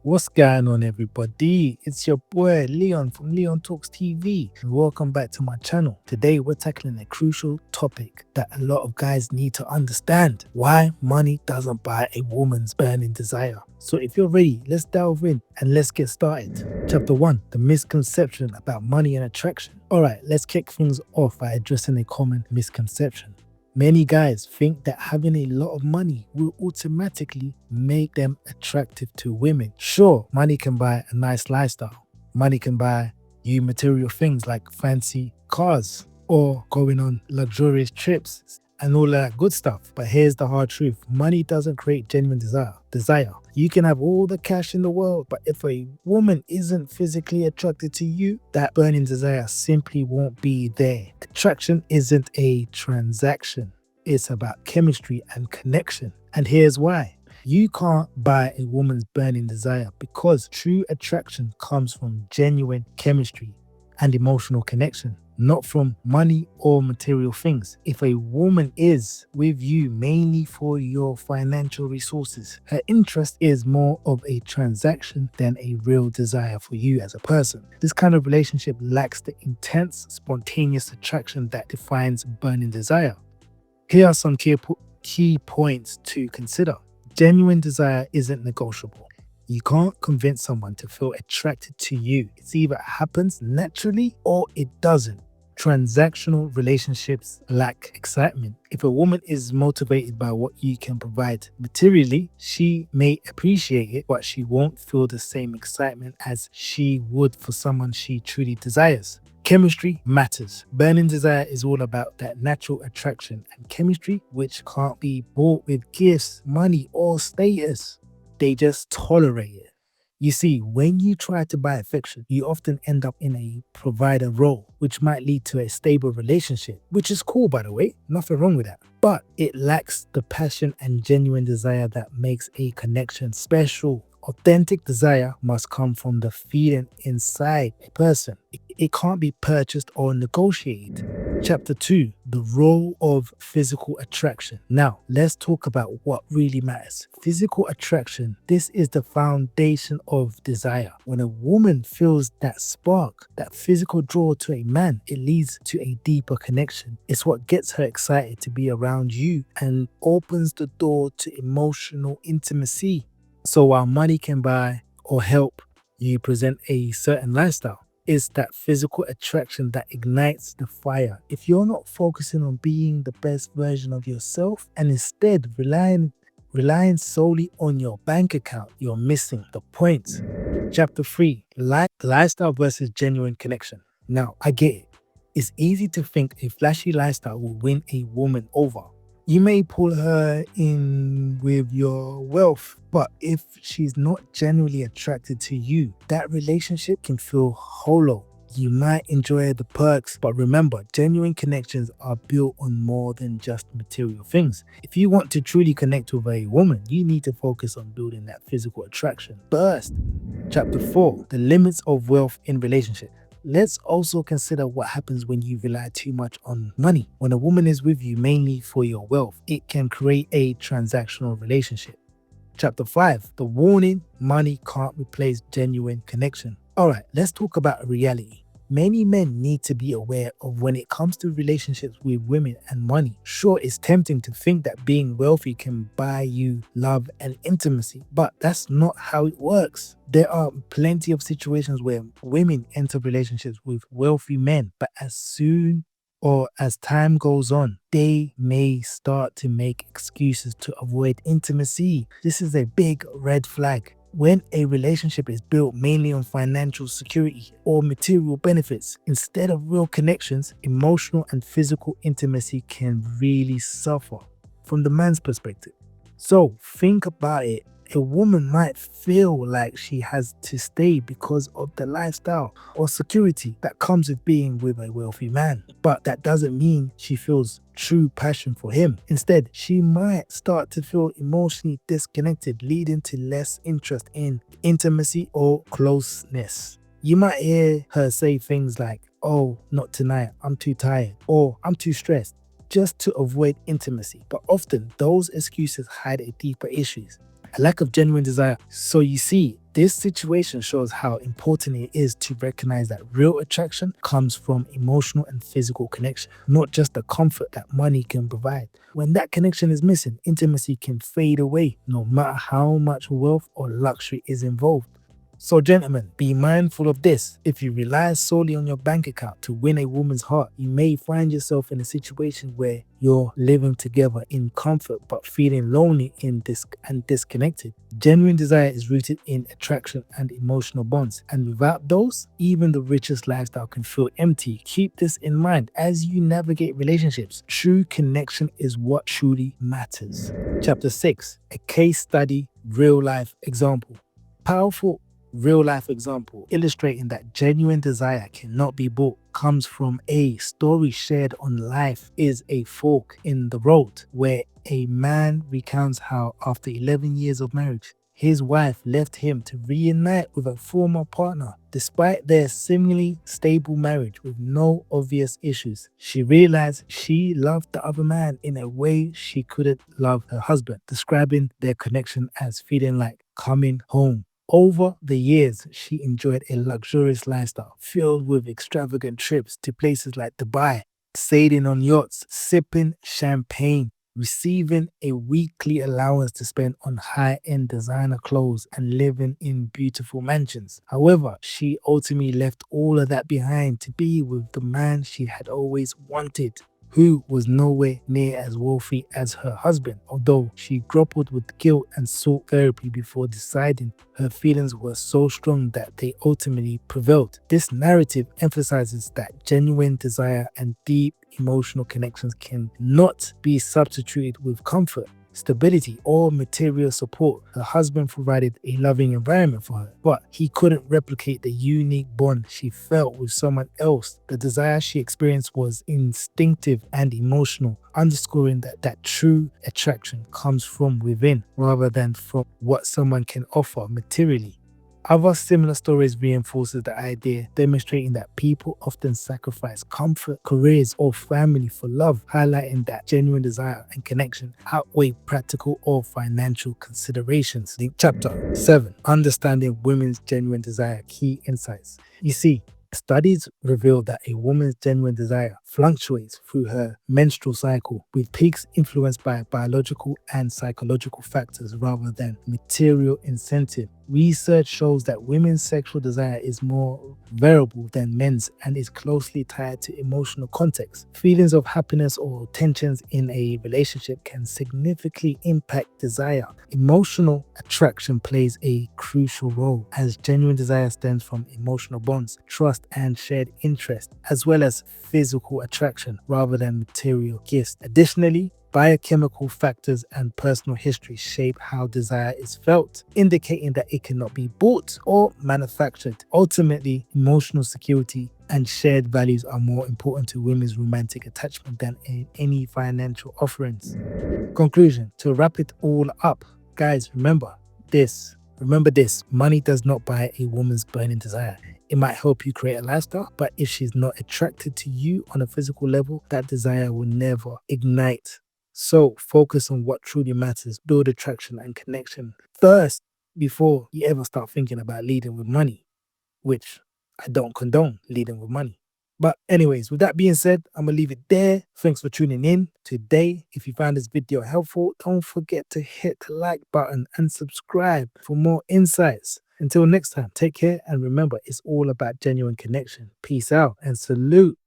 What's going on, everybody? It's your boy Leon from Leon Talks TV, and welcome back to my channel. Today, we're tackling a crucial topic that a lot of guys need to understand: why money doesn't buy a woman's burning desire. So, if you're ready, let's delve in and let's get started. Chapter 1: The misconception about money and attraction. Alright, let's kick things off by addressing a common misconception. Many guys think that having a lot of money will automatically make them attractive to women. Sure, money can buy a nice lifestyle. Money can buy you material things like fancy cars or going on luxurious trips and all that good stuff. But here's the hard truth: money doesn't create genuine desire. You can have all the cash in the world, but if a woman isn't physically attracted to you, that burning desire simply won't be there. Attraction isn't a transaction. It's about chemistry and connection. And here's why. You can't buy a woman's burning desire because true attraction comes from genuine chemistry and emotional connection, not from money or material things. If a woman is with you mainly for your financial resources, her interest is more of a transaction than a real desire for you as a person. This kind of relationship lacks the intense, spontaneous attraction that defines burning desire. Here are some key points to consider. Genuine desire isn't negotiable. You can't convince someone to feel attracted to you. It either happens naturally or it doesn't. Transactional relationships lack excitement. If a woman is motivated by what you can provide materially, she may appreciate it, but she won't feel the same excitement as she would for someone she truly desires. Chemistry matters. Burning desire is all about that natural attraction and chemistry, which can't be bought with gifts, money, or status. They just tolerate it. You see, when you try to buy affection, you often end up in a provider role, which might lead to a stable relationship, which is cool, by the way, nothing wrong with that. But it lacks the passion and genuine desire that makes a connection special. Authentic desire must come from the feeling inside a person. It can't be purchased or negotiated. Chapter 2: The role of physical attraction. Now, let's talk about what really matters. Physical attraction. This is the foundation of desire. When a woman feels that spark, that physical draw to a man, it leads to a deeper connection. It's what gets her excited to be around you and opens the door to emotional intimacy. So while money can buy or help you present a certain lifestyle, it's that physical attraction that ignites the fire. If you're not focusing on being the best version of yourself and instead relying solely on your bank account, you're missing the point. Chapter 3: Lifestyle versus genuine connection. Now, I get it. It's easy to think a flashy lifestyle will win a woman over. You may pull her in with your wealth, but if she's not genuinely attracted to you, that relationship can feel hollow. You might enjoy the perks, but remember, genuine connections are built on more than just material things. If you want to truly connect with a woman, you need to focus on building that physical attraction first. Chapter 4: The limits of wealth in relationship. Let's also consider what happens when you rely too much on money. When a woman is with you mainly for your wealth, it can create a transactional relationship. Chapter 5: The warning: money can't replace genuine connection. Alright, let's talk about reality. Many men need to be aware of when it comes to relationships with women and money. Sure, it's tempting to think that being wealthy can buy you love and intimacy, but that's not how it works. There are plenty of situations where women enter relationships with wealthy men, but as time goes on, they may start to make excuses to avoid intimacy. This is a big red flag. When a relationship is built mainly on financial security or material benefits instead of real connections, emotional and physical intimacy can really suffer from the man's perspective. So think about it. A woman might feel like she has to stay because of the lifestyle or security that comes with being with a wealthy man. But that doesn't mean she feels true passion for him. Instead, she might start to feel emotionally disconnected, leading to less interest in intimacy or closeness. You might hear her say things like, "Oh, not tonight, I'm too tired," or "I'm too stressed," just to avoid intimacy. But often, those excuses hide a deeper issues: a lack of genuine desire. So you see, This situation shows how important it is to recognize that real attraction comes from emotional and physical connection, not just the comfort that money can provide. When that connection is missing, intimacy can fade away, no matter how much wealth or luxury is involved. So, gentlemen, be mindful of this. If you rely solely on your bank account to win a woman's heart, you may find yourself in a situation where you're living together in comfort but feeling lonely and disconnected. Genuine desire is rooted in attraction and emotional bonds, and without those, even the richest lifestyle can feel empty. Keep this in mind as you navigate relationships. True connection is what truly matters. Chapter 6: A Case Study, Real Life Example. Powerful real life example illustrating that genuine desire cannot be bought comes from a story shared on Life is a Fork in the Road, where a man recounts how, after 11 years of marriage, his wife left him to reunite with a former partner. Despite their seemingly stable marriage with no obvious issues, she realized she loved the other man in a way she couldn't love her husband, describing their connection as feeling like coming home. Over the years, she enjoyed a luxurious lifestyle filled with extravagant trips to places like Dubai, sailing on yachts, sipping champagne, receiving a weekly allowance to spend on high-end designer clothes, and living in beautiful mansions. However, she ultimately left all of that behind to be with the man she had always wanted, who was nowhere near as wealthy as her husband. Although she grappled with guilt and sought therapy before deciding, her feelings were so strong that they ultimately prevailed. This narrative emphasizes that genuine desire and deep emotional connections cannot be substituted with comfort, stability, or material support. Her husband provided a loving environment for her, but he couldn't replicate the unique bond she felt with someone else. The desire she experienced was instinctive and emotional, underscoring that true attraction comes from within rather than from what someone can offer materially. Other similar stories reinforces the idea, demonstrating that people often sacrifice comfort, careers, or family for love, highlighting that genuine desire and connection outweigh practical or financial considerations. Chapter 7: Understanding Women's Genuine Desire, Key Insights. You see, studies reveal that a woman's genuine desire fluctuates through her menstrual cycle, with peaks influenced by biological and psychological factors rather than material incentive. Research shows that women's sexual desire is more variable than men's and is closely tied to emotional context. Feelings of happiness or tensions in a relationship can significantly impact desire. Emotional attraction plays a crucial role, as genuine desire stems from emotional bonds, trust, and shared interest, as well as physical attraction rather than material gifts. Additionally, biochemical factors and personal history shape how desire is felt, indicating that it cannot be bought or manufactured. Ultimately, emotional security and shared values are more important to women's romantic attachment than any financial offerings. Conclusion: to wrap it all up, guys, remember this: money does not buy a woman's burning desire. It might help you create a lifestyle, but if she's not attracted to you on a physical level, that desire will never ignite. So focus on what truly matters, build attraction and connection first before you ever start thinking about leading with money, which I don't condone leading with money. But anyways, with that being said, I'm going to leave it there. Thanks for tuning in today. If you found this video helpful, don't forget to hit the like button and subscribe for more insights. Until next time, take care and remember, it's all about genuine connection. Peace out and salute.